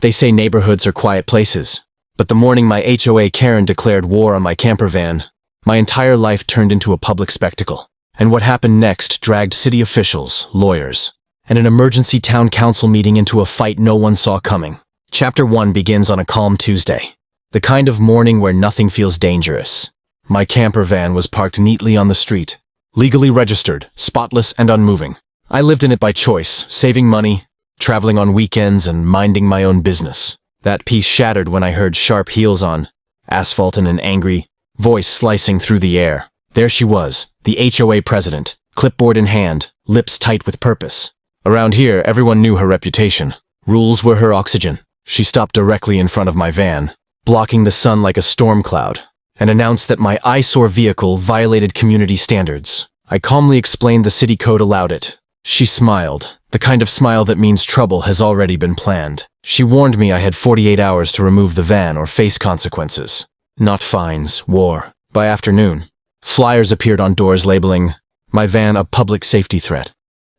They say neighborhoods are quiet places. But the morning my HOA Karen declared war on my camper van, my entire life turned into a public spectacle. And what happened next dragged city officials, lawyers, and an emergency town council meeting into a fight no one saw coming. Chapter 1 begins on a calm Tuesday. The kind of morning where nothing feels dangerous. My camper van was parked neatly on the street, legally registered, spotless and unmoving. I lived in it by choice, saving money, traveling on weekends and minding my own business. That peace shattered when I heard sharp heels on asphalt and an angry voice slicing through the air. There she was, the HOA president, clipboard in hand, lips tight with purpose. Around here, everyone knew her reputation. Rules were her oxygen. She stopped directly in front of my van, blocking the sun like a storm cloud, and announced that my eyesore vehicle violated community standards. I calmly explained the city code allowed it. She smiled, the kind of smile that means trouble has already been planned. She warned me I had 48 hours to remove the van or face consequences. Not fines, war. By afternoon, flyers appeared on doors labeling my van a public safety threat.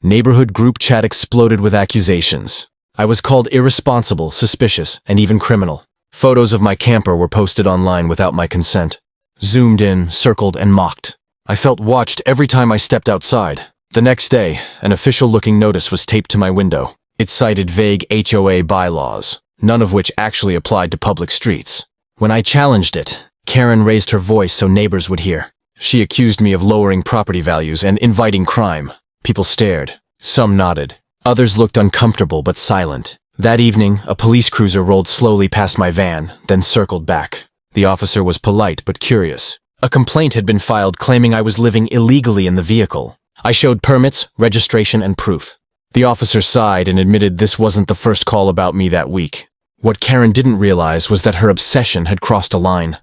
Neighborhood group chat exploded with accusations. I was called irresponsible, suspicious, and even criminal. Photos of my camper were posted online without my consent. Zoomed in, circled, and mocked. I felt watched every time I stepped outside. The next day, an official-looking notice was taped to my window. It cited vague HOA bylaws, none of which actually applied to public streets. When I challenged it, Karen raised her voice so neighbors would hear. She accused me of lowering property values and inviting crime. People stared. Some nodded. Others looked uncomfortable but silent. That evening, a police cruiser rolled slowly past my van, then circled back. The officer was polite but curious. A complaint had been filed claiming I was living illegally in the vehicle. I showed permits, registration, and proof. The officer sighed and admitted this wasn't the first call about me that week. What Karen didn't realize was that her obsession had crossed a line.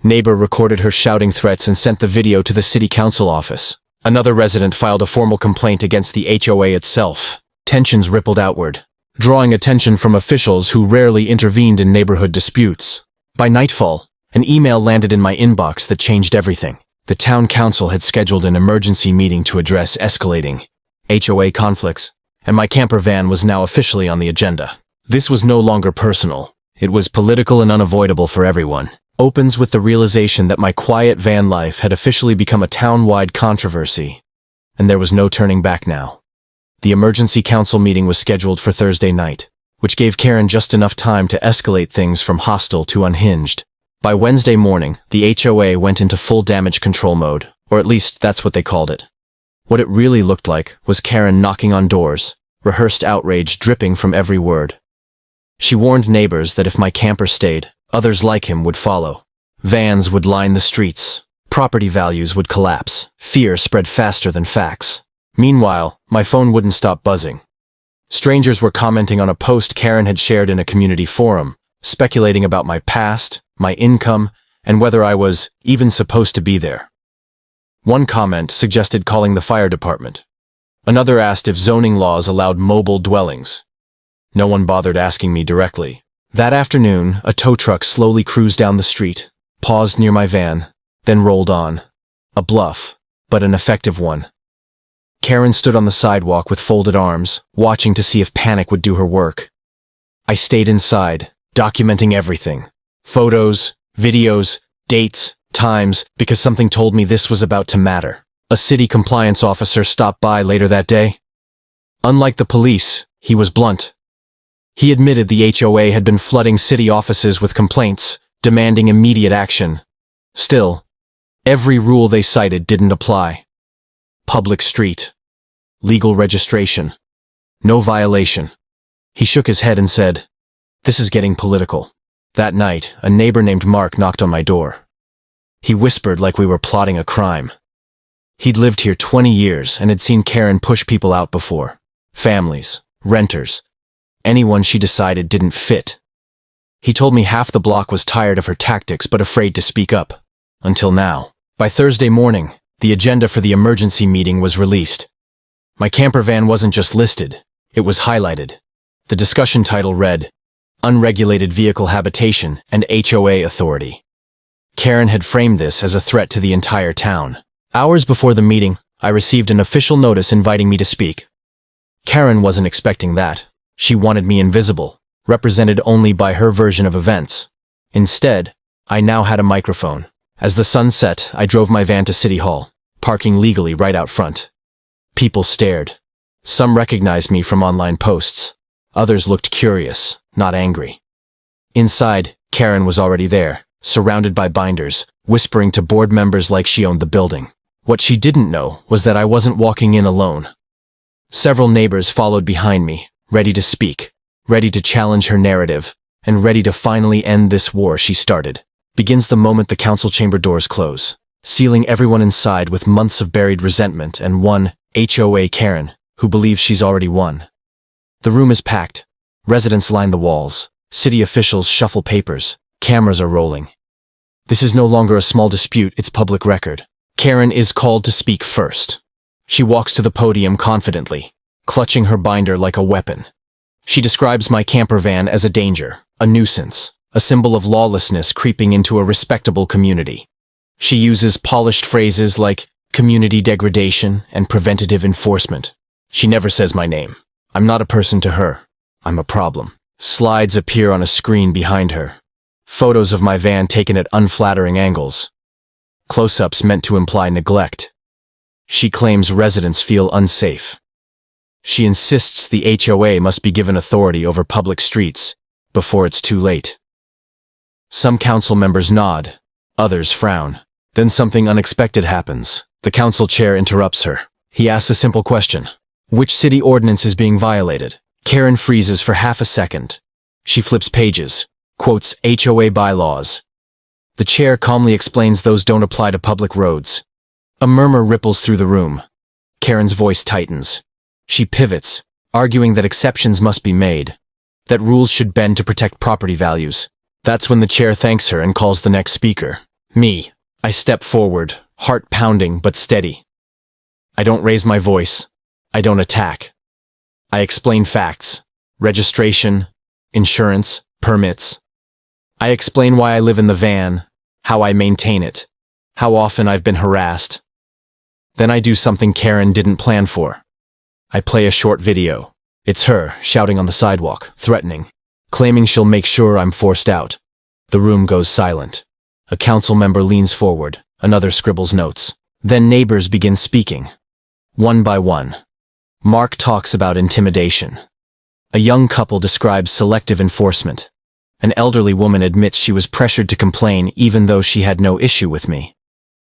Neighbor recorded her shouting threats and sent the video to the city council office. Another resident filed a formal complaint against the HOA itself. Tensions rippled outward, drawing attention from officials who rarely intervened in neighborhood disputes. By nightfall, an email landed in my inbox that changed everything. The town council had scheduled an emergency meeting to address escalating HOA conflicts, and my camper van was now officially on the agenda. This was no longer personal. It was political and unavoidable for everyone. Opens with the realization that my quiet van life had officially become a town-wide controversy, and there was no turning back now. The emergency council meeting was scheduled for Thursday night, which gave Karen just enough time to escalate things from hostile to unhinged. By Wednesday morning, the HOA went into full damage control mode, or at least that's what they called it. What it really looked like was Karen knocking on doors, rehearsed outrage dripping from every word. She warned neighbors that if my camper stayed, others like him would follow. Vans would line the streets. Property values would collapse. Fear spread faster than facts. Meanwhile, my phone wouldn't stop buzzing. Strangers were commenting on a post Karen had shared in a community forum, speculating about my past, my income, and whether I was even supposed to be there. One comment suggested calling the fire department. Another asked if zoning laws allowed mobile dwellings. No one bothered asking me directly. That afternoon, a tow truck slowly cruised down the street, paused near my van, then rolled on. A bluff, but an effective one. Karen stood on the sidewalk with folded arms, watching to see if panic would do her work. I stayed inside, documenting everything. Photos, videos, dates, times, because something told me this was about to matter. A city compliance officer stopped by later that day. Unlike the police, he was blunt. He admitted the HOA had been flooding city offices with complaints, demanding immediate action. Still, every rule they cited didn't apply. Public street. Legal registration. No violation. He shook his head and said, "This is getting political." That night, a neighbor named Mark knocked on my door. He whispered like we were plotting a crime. He'd lived here 20 years and had seen Karen push people out before. Families, renters, anyone she decided didn't fit. He told me half the block was tired of her tactics but afraid to speak up. Until now. By Thursday morning, the agenda for the emergency meeting was released. My camper van wasn't just listed, it was highlighted. The discussion title read, Unregulated Vehicle Habitation and HOA Authority. Karen had framed this as a threat to the entire town. Hours before the meeting, I received an official notice inviting me to speak. Karen wasn't expecting that. She wanted me invisible. represented only by her version of events. Instead, I now had a microphone. As the sun set, I drove my van to City Hall, parking legally right out front. People stared. Some recognized me from online posts. Others looked curious, not angry. Inside, Karen was already there, surrounded by binders, whispering to board members like she owned the building. What she didn't know was that I wasn't walking in alone. Several neighbors followed behind me, ready to speak, ready to challenge her narrative, and ready to finally end this war she started. Begins the moment the council chamber doors close, sealing everyone inside with months of buried resentment and one HOA Karen who believes she's already won. The room is packed. Residents line the walls. City officials shuffle papers. Cameras are rolling. This is no longer a small dispute, it's public record. Karen is called to speak first. She walks to the podium confidently, clutching her binder like a weapon. She describes my camper van as a danger, a nuisance, a symbol of lawlessness creeping into a respectable community. She uses polished phrases like community degradation and preventative enforcement. She never says my name. I'm not a person to her. I'm a problem. Slides appear on a screen behind her. Photos of my van taken at unflattering angles. Close-ups meant to imply neglect. She claims residents feel unsafe. She insists the HOA must be given authority over public streets before it's too late. Some council members nod, others frown. Then something unexpected happens. The council chair interrupts her. He asks a simple question. Which city ordinance is being violated? Karen freezes for half a second. She flips pages, quotes HOA bylaws. The chair calmly explains those don't apply to public roads. A murmur ripples through the room. Karen's voice tightens. She pivots, arguing that exceptions must be made, that rules should bend to protect property values. That's when the chair thanks her and calls the next speaker. Me. I step forward, heart pounding but steady. I don't raise my voice. I don't attack. I explain facts, registration, insurance, permits. I explain why I live in the van, how I maintain it, how often I've been harassed. Then I do something Karen didn't plan for. I play a short video. It's her, shouting on the sidewalk, threatening, claiming she'll make sure I'm forced out. The room goes silent. A council member leans forward, another scribbles notes. Then neighbors begin speaking. One by one. Mark talks about intimidation. A young couple describes selective enforcement. An elderly woman admits she was pressured to complain even though she had no issue with me.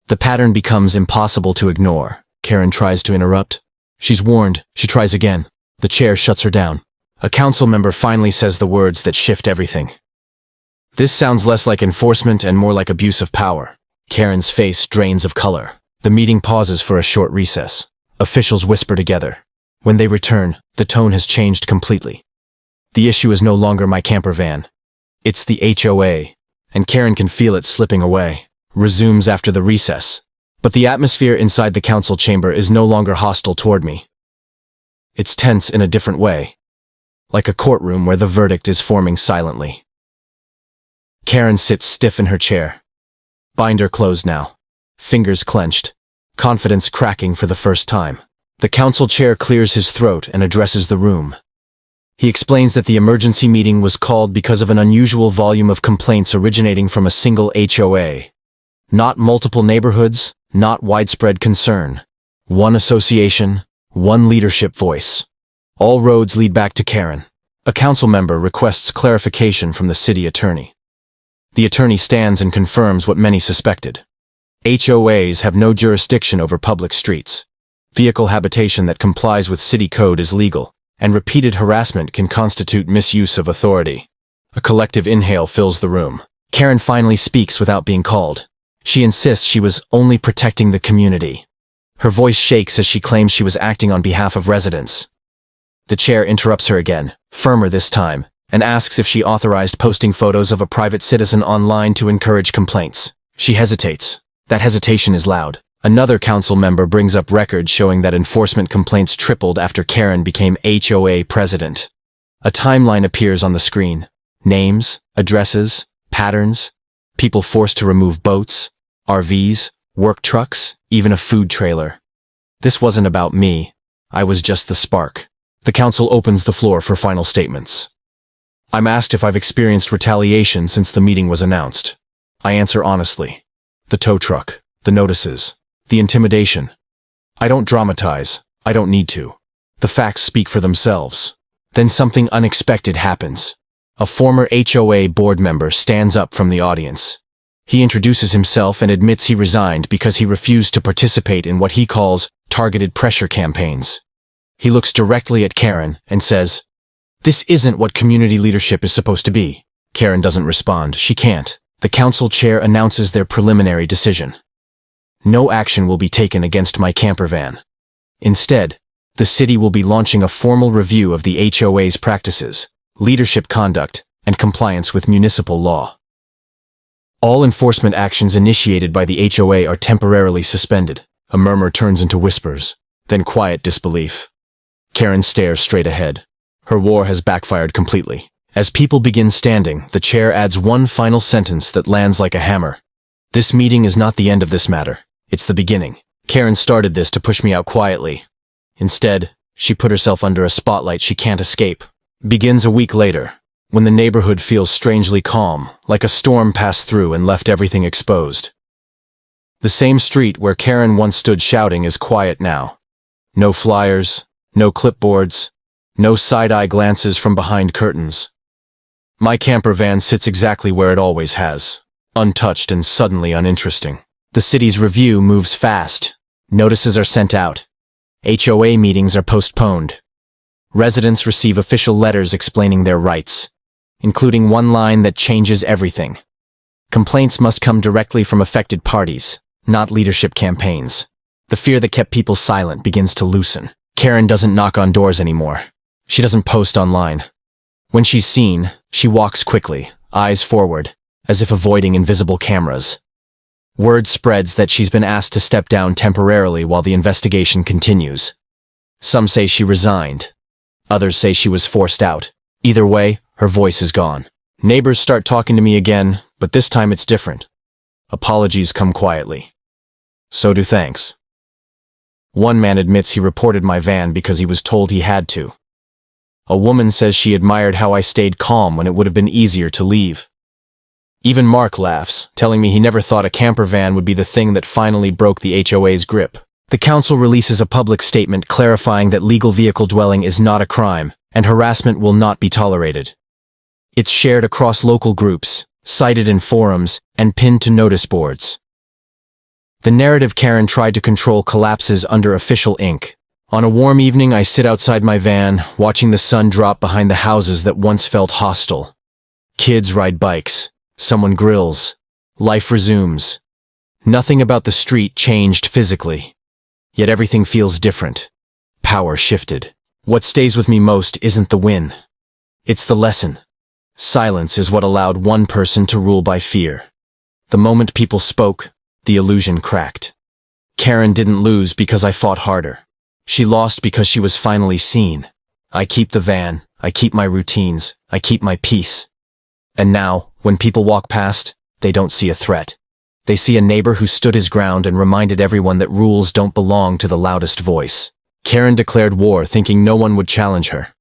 The pattern becomes impossible to ignore. Karen tries to interrupt. She's warned. She tries again. The chair shuts her down. A council member finally says the words that shift everything. This sounds less like enforcement and more like abuse of power. Karen's face drains of color. The meeting pauses for a short recess. Officials whisper together. When they return, the tone has changed completely. The issue is no longer my camper van. It's the HOA, and Karen can feel it slipping away. Resumes after the recess. But the atmosphere inside the council chamber is no longer hostile toward me. It's tense in a different way. Like a courtroom where the verdict is forming silently. Karen sits stiff in her chair. Binder closed now. Fingers clenched. Confidence cracking for the first time. The council chair clears his throat and addresses the room. He explains that the emergency meeting was called because of an unusual volume of complaints originating from a single HOA. Not multiple neighborhoods, not widespread concern. One association, one leadership voice. All roads lead back to Karen. A council member requests clarification from the city attorney. The attorney stands and confirms what many suspected. HOAs have no jurisdiction over public streets. Vehicle habitation that complies with city code is legal, and repeated harassment can constitute misuse of authority. A collective inhale fills the room. Karen finally speaks without being called. She insists she was only protecting the community. Her voice shakes as she claims she was acting on behalf of residents. The chair interrupts her again, firmer this time, and asks if she authorized posting photos of a private citizen online to encourage complaints. She hesitates. That hesitation is loud. Another council member brings up records showing that enforcement complaints tripled after Karen became HOA president. A timeline appears on the screen. Names, addresses, patterns, people forced to remove boats, RVs, work trucks, even a food trailer. This wasn't about me. I was just the spark. The council opens the floor for final statements. I'm asked if I've experienced retaliation since the meeting was announced. I answer honestly. The tow truck, the notices, the intimidation. I don't dramatize. I don't need to. The facts speak for themselves. Then something unexpected happens. A former HOA board member stands up from the audience. He introduces himself and admits he resigned because he refused to participate in what he calls targeted pressure campaigns. He looks directly at Karen and says, "This isn't what community leadership is supposed to be." Karen doesn't respond. She can't. The council chair announces their preliminary decision. No action will be taken against my camper van. Instead, the city will be launching a formal review of the HOA's practices, leadership conduct, and compliance with municipal law. All enforcement actions initiated by the HOA are temporarily suspended. A murmur turns into whispers, then quiet disbelief. Karen stares straight ahead. Her war has backfired completely. As people begin standing, the chair adds one final sentence that lands like a hammer. "This meeting is not the end of this matter. It's the beginning." Karen started this to push me out quietly. Instead, she put herself under a spotlight she can't escape. Begins a week later, when the neighborhood feels strangely calm, like a storm passed through and left everything exposed. The same street where Karen once stood shouting is quiet now. No flyers, no clipboards, no side-eye glances from behind curtains. My camper van sits exactly where it always has, untouched and suddenly uninteresting. The city's review moves fast. Notices are sent out. HOA meetings are postponed. Residents receive official letters explaining their rights, including one line that changes everything. Complaints must come directly from affected parties, not leadership campaigns. The fear that kept people silent begins to loosen. Karen doesn't knock on doors anymore. She doesn't post online. When she's seen, she walks quickly, eyes forward, as if avoiding invisible cameras. Word spreads that she's been asked to step down temporarily while the investigation continues. Some say she resigned. Others say she was forced out. Either way, her voice is gone. Neighbors start talking to me again, but this time it's different. Apologies come quietly. So do thanks. One man admits he reported my van because he was told he had to. A woman says she admired how I stayed calm when it would have been easier to leave. Even Mark laughs, telling me he never thought a camper van would be the thing that finally broke the HOA's grip. The council releases a public statement clarifying that legal vehicle dwelling is not a crime, and harassment will not be tolerated. It's shared across local groups, cited in forums, and pinned to notice boards. The narrative Karen tried to control collapses under official ink. On a warm evening, I sit outside my van, watching the sun drop behind the houses that once felt hostile. Kids ride bikes. Someone grills. Life resumes. Nothing about the street changed physically. Yet everything feels different. Power shifted. What stays with me most isn't the win. It's the lesson. Silence is what allowed one person to rule by fear. The moment people spoke, the illusion cracked. Karen didn't lose because I fought harder. She lost because she was finally seen. I keep the van, I keep my routines, I keep my peace. And now, when people walk past, they don't see a threat. They see a neighbor who stood his ground and reminded everyone that rules don't belong to the loudest voice. Karen declared war thinking no one would challenge her.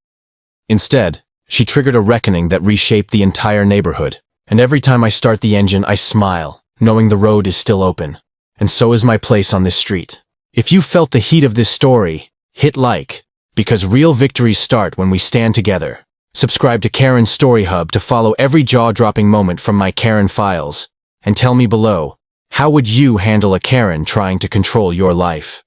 Instead, she triggered a reckoning that reshaped the entire neighborhood. And every time I start the engine, I smile, knowing the road is still open. And so is my place on this street. If you felt the heat of this story, hit like, because real victories start when we stand together. Subscribe to Karen's Story Hub to follow every jaw-dropping moment from my Karen files. And tell me below, how would you handle a Karen trying to control your life?